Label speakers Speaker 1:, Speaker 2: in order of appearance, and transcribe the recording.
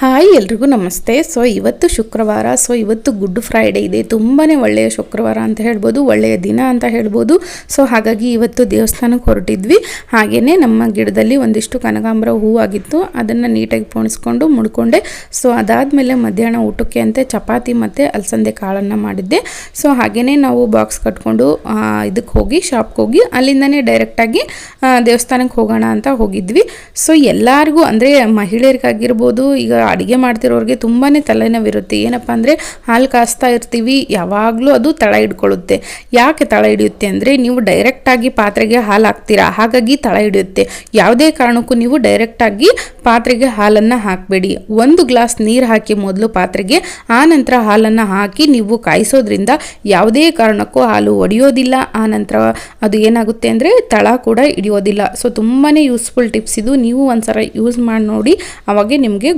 Speaker 1: Hi ಎಲ್ರಿಗೂ ನಮಸ್ತೆ. So ಇವತ್ತು ಶುಕ್ರವಾರ. ಸೊ ಇವತ್ತು ಗುಡ್ ಫ್ರೈಡೇ ಇದೆ. ತುಂಬಾ ಒಳ್ಳೆಯ ಶುಕ್ರವಾರ ಅಂತ ಹೇಳ್ಬೋದು, ಒಳ್ಳೆಯ ದಿನ ಅಂತ ಹೇಳ್ಬೋದು. ಸೊ ಹಾಗಾಗಿ ಇವತ್ತು ದೇವಸ್ಥಾನಕ್ಕೆ ಹೊರಟಿದ್ವಿ. ಹಾಗೆಯೇ ನಮ್ಮ ಗಿಡದಲ್ಲಿ ಒಂದಿಷ್ಟು ಕನಕಾಂಬರ ಹೂವಾಗಿತ್ತು, ಅದನ್ನು ನೀಟಾಗಿ ಪೋಣಿಸ್ಕೊಂಡು ಮುಡ್ಕೊಂಡೆ. ಸೊ ಅದಾದಮೇಲೆ ಮಧ್ಯಾಹ್ನ ಊಟಕ್ಕೆ ಅಂತ ಚಪಾತಿ ಮತ್ತು ಅಲಸಂದೆ ಕಾಳನ್ನು ಮಾಡಿದ್ದೆ. ಸೊ ಹಾಗೆಯೇ ನಾವು ಬಾಕ್ಸ್ ಕಟ್ಕೊಂಡು ಇದಕ್ಕೆ ಹೋಗಿ ಶಾಪ್ಗೆ ಹೋಗಿ ಅಲ್ಲಿಂದನೇ ಡೈರೆಕ್ಟಾಗಿ ದೇವಸ್ಥಾನಕ್ಕೆ ಹೋಗೋಣ ಅಂತ ಹೋಗಿದ್ವಿ. ಸೊ ಎಲ್ಲರಿಗೂ ಅಂದರೆ ಮಹಿಳೆಯರಿಗಾಗಿರ್ಬೋದು, ಈಗ ಅಡುಗೆ ಮಾಡ್ತಿರೋರಿಗೆ ತುಂಬಾ ತಲೆನೋವಿರುತ್ತೆ. ಏನಪ್ಪ ಅಂದರೆ ಹಾಲು ಕಾಸ್ತಾ ಇರ್ತೀವಿ, ಯಾವಾಗಲೂ ಅದು ತಳ ಹಿಡ್ಕೊಳ್ಳುತ್ತೆ. ಯಾಕೆ ತಳ ಹಿಡಿಯುತ್ತೆ ಅಂದರೆ ನೀವು ಡೈರೆಕ್ಟಾಗಿ ಪಾತ್ರೆಗೆ ಹಾಲು ಹಾಕ್ತೀರಾ, ಹಾಗಾಗಿ ತಳ ಹಿಡಿಯುತ್ತೆ. ಯಾವುದೇ ಕಾರಣಕ್ಕೂ ನೀವು ಡೈರೆಕ್ಟಾಗಿ ಪಾತ್ರೆಗೆ ಹಾಲನ್ನು ಹಾಕಬೇಡಿ. 1 ಗ್ಲಾಸ್ ನೀರು ಹಾಕಿ ಮೊದಲು ಪಾತ್ರೆಗೆ, ಆ ನಂತರ ಹಾಲನ್ನು ಹಾಕಿ ನೀವು ಕಾಯಿಸೋದ್ರಿಂದ ಯಾವುದೇ ಕಾರಣಕ್ಕೂ ಹಾಲು ಒಡೆಯೋದಿಲ್ಲ. ಆ ನಂತರ ಅದು ಏನಾಗುತ್ತೆ ಅಂದರೆ ತಳ ಕೂಡ ಹಿಡಿಯೋದಿಲ್ಲ. ಸೊ ತುಂಬಾ ಯೂಸ್ಫುಲ್ ಟಿಪ್ಸ್ ಇದು. ನೀವು ಒಂದ್ಸಲ ಯೂಸ್ ಮಾಡಿ ನೋಡಿ, ಅವಾಗೆ ನಿಮಗೆ